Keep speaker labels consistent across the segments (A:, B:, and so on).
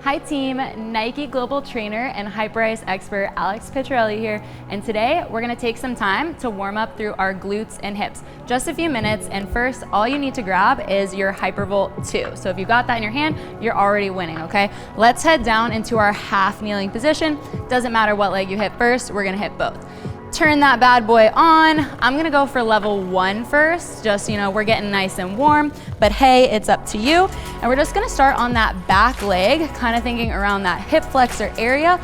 A: Hi team, Nike Global Trainer and Hyperice expert Alex Piccirilli here, and today we're gonna take some time to warm up through our glutes and hips. Just a few minutes, and first, all you need to grab is your Hypervolt 2. So if you got that in your hand, you're already winning, okay? Let's head down into our half kneeling position. Doesn't matter what leg you hit first, we're gonna hit both. Turn that bad boy on. I'm gonna go for level 1 first, just, we're getting nice and warm, but hey, it's up to you. And we're just gonna start on that back leg, kind of thinking around that hip flexor area.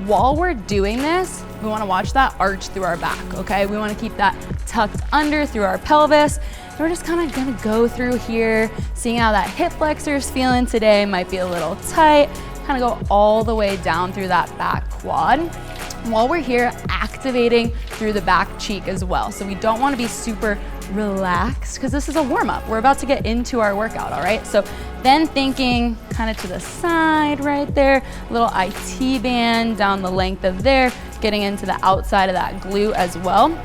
A: While we're doing this, we wanna watch that arch through our back, okay? We wanna keep that tucked under through our pelvis. And we're just kind of gonna go through here, seeing how that hip flexor is feeling today. Might be a little tight, kind of go all the way down through that back quad. While we're here, activating through the back cheek as well. So we don't want to be super relaxed because this is a warm up. We're about to get into our workout, all right? So then thinking kind of to the side right there, little IT band down the length of there, getting into the outside of that glute as well.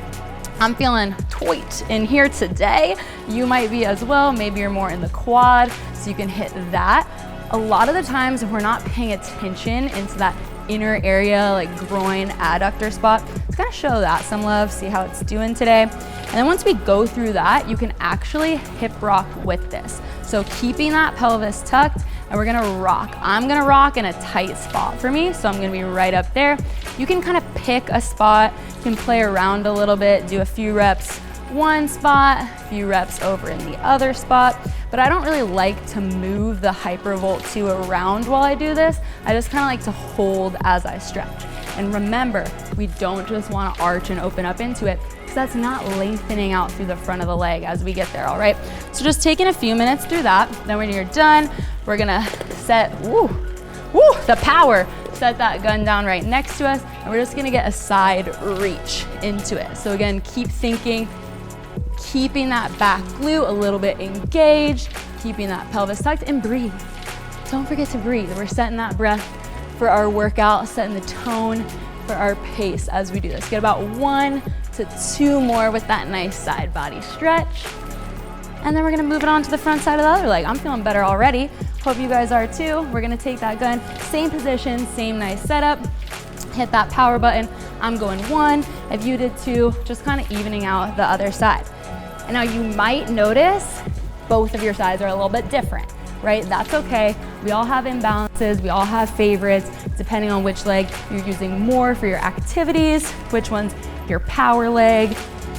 A: I'm feeling tight in here today. You might be as well. Maybe you're more in the quad, so you can hit that. A lot of the times we're not paying attention into that inner area, like groin adductor spot. It's gonna show that some love, see how it's doing today. And then once we go through that, you can actually hip rock with this. So keeping that pelvis tucked, and we're gonna rock. I'm gonna rock in a tight spot for me, so I'm gonna be right up there. You can kind of pick a spot, you can play around a little bit, do a few reps one spot, a few reps over in the other spot. But I don't really like to move the Hypervolt 2 around while I do this. I just kind of like to hold as I stretch. And remember, we don't just want to arch and open up into it, because that's not lengthening out through the front of the leg as we get there, all right? So just taking a few minutes through that. Then when you're done, we're gonna set, the power. Set that gun down right next to us, and we're just gonna get a side reach into it. So again, keep thinking, keeping that back glute a little bit engaged, keeping that pelvis tucked, and breathe. Don't forget to breathe. We're setting that breath for our workout, setting the tone for our pace as we do this. Get about 1 to 2 more with that nice side body stretch. And then we're gonna move it on to the front side of the other leg. I'm feeling better already. Hope you guys are too. We're gonna take that gun, same position, same nice setup. Hit that power button. I'm going 1, if you did 2, just kind of evening out the other side. And now you might notice both of your sides are a little bit different, right? That's okay. We all have imbalances, we all have favorites, depending on which leg you're using more for your activities, which one's your power leg.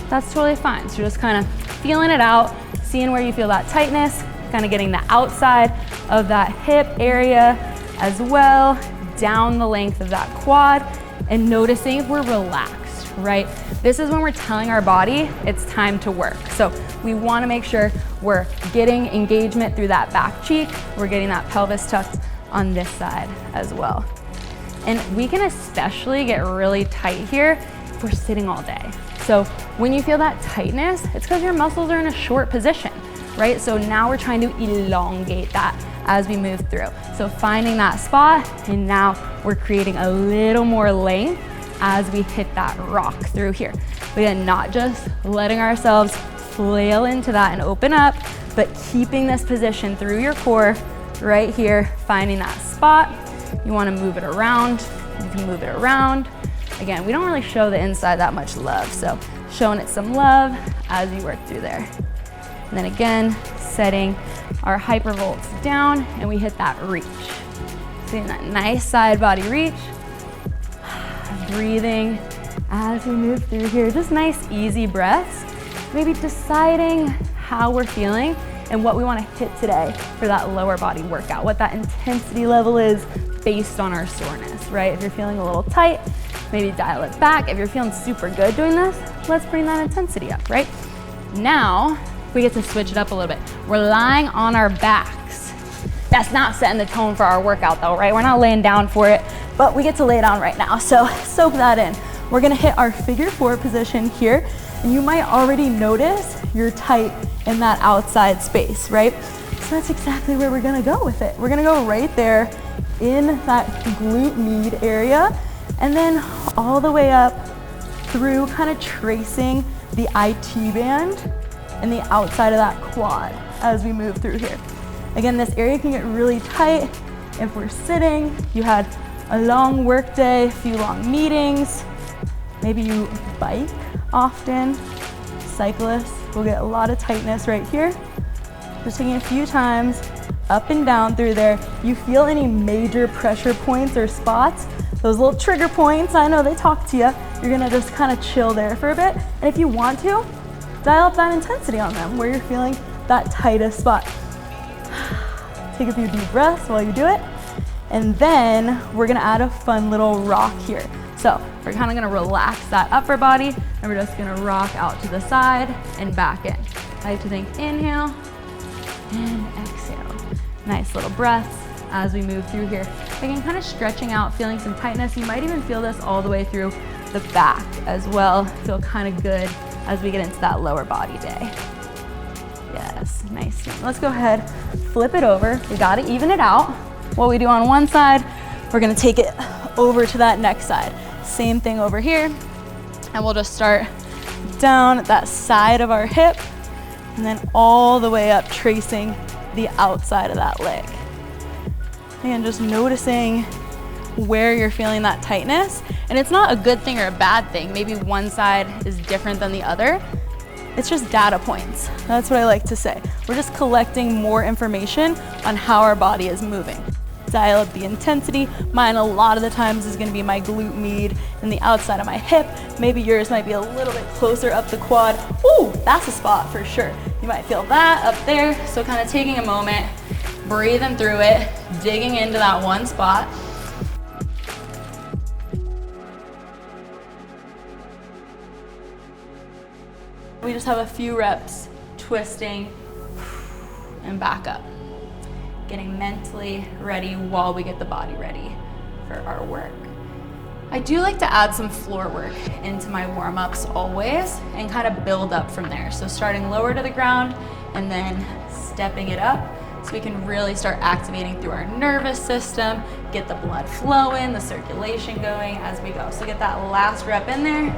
A: That's totally fine. So just kind of feeling it out, seeing where you feel that tightness, kind of getting the outside of that hip area as well, down the length of that quad, and noticing if we're relaxed, right? This is when we're telling our body it's time to work. So we want to make sure we're getting engagement through that back cheek. We're getting that pelvis tucked on this side as well. And we can especially get really tight here if we're sitting all day. So when you feel that tightness, it's because your muscles are in a short position, right? So now we're trying to elongate that as we move through. So finding that spot, and now we're creating a little more length as we hit that rock through here. But again, not just letting ourselves flail into that and open up, but keeping this position through your core right here, finding that spot. You wanna move it around, you can move it around. Again, we don't really show the inside that much love, so showing it some love as you work through there. And then again, setting our Hypervolts down, and we hit that reach. Seeing that nice side body reach. Breathing as we move through here, just nice easy breaths. Maybe deciding how we're feeling and what we want to hit today for that lower body workout, what that intensity level is based on our soreness, right? If you're feeling a little tight, maybe dial it back. If you're feeling super good doing this, let's bring that intensity up, right? Now we get to switch it up a little bit. We're lying on our backs. That's not setting the tone for our workout though, right? We're not laying down for it, but we get to lay down right now. So soak that in. We're gonna hit our figure 4 position here, and you might already notice you're tight in that outside space, right? So that's exactly where we're gonna go with it. We're gonna go right there in that glute med area, and then all the way up through, kind of tracing the IT band and the outside of that quad as we move through here. Again, this area can get really tight If we're sitting, you had a long work day, a few long meetings, maybe you bike often, cyclists will get a lot of tightness right here. Just taking a few times up and down through there. You feel any major pressure points or spots, those little trigger points, I know they talk to you. You're gonna just kind of chill there for a bit. And if you want to, dial up that intensity on them where you're feeling that tightest spot. Take a few deep breaths while you do it. And then we're gonna add a fun little rock here. So we're kind of gonna relax that upper body and we're just gonna rock out to the side and back in. I like to think inhale and exhale. Nice little breaths as we move through here. Again, kind of stretching out, feeling some tightness. You might even feel this all the way through the back as well. Feel kind of good as we get into that lower body day. Yes, nice. Let's go ahead, flip it over. We gotta even it out. What we do on one side, we're gonna take it over to that next side. Same thing over here. And we'll just start down that side of our hip and then all the way up, tracing the outside of that leg. And just noticing where you're feeling that tightness. And it's not a good thing or a bad thing. Maybe one side is different than the other. It's just data points. That's what I like to say. We're just collecting more information on how our body is moving. Dial up the intensity. Mine a lot of the times is gonna be my glute med and the outside of my hip. Maybe yours might be a little bit closer up the quad. Ooh, that's a spot for sure. You might feel that up there. So kind of taking a moment, breathing through it, digging into that one spot. We just have a few reps twisting and back up. Getting mentally ready while we get the body ready for our work. I do like to add some floor work into my warm-ups always and kind of build up from there. So starting lower to the ground and then stepping it up so we can really start activating through our nervous system, get the blood flowing, the circulation going as we go. So get that last rep in there.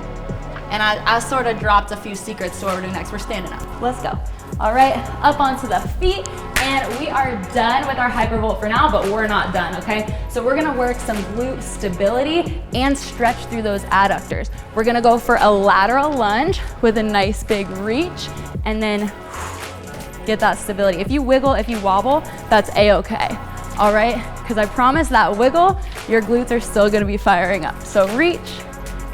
A: And I sort of dropped a few secrets to what we're doing next. We're standing up. Let's go. All right, up onto the feet. And we are done with our Hypervolt for now, but we're not done, okay? So we're gonna work some glute stability and stretch through those adductors. We're gonna go for a lateral lunge with a nice big reach and then get that stability. If you wiggle, if you wobble, that's a-okay, all right? Because I promise that wiggle, your glutes are still gonna be firing up. So reach,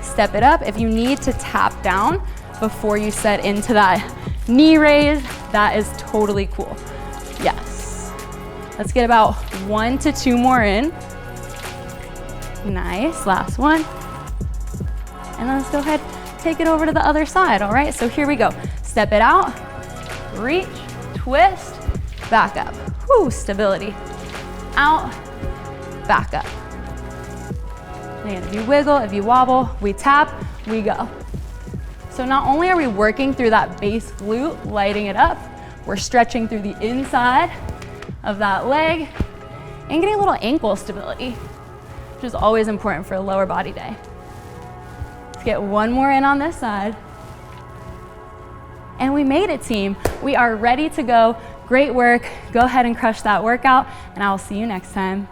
A: step it up. If you need to tap down before you set into that knee raise, that is totally cool. Yes. Let's get about 1 to 2 more in. Nice, last one. And then let's go ahead, take it over to the other side, all right? So here we go. Step it out, reach, twist, back up. Whoo, stability. Out, back up. Again, if you wiggle, if you wobble, we tap, we go. So not only are we working through that base glute, lighting it up, we're stretching through the inside of that leg and getting a little ankle stability, which is always important for a lower body day. Let's get one more in on this side. And we made it, team. We are ready to go. Great work. Go ahead and crush that workout, and I will see you next time.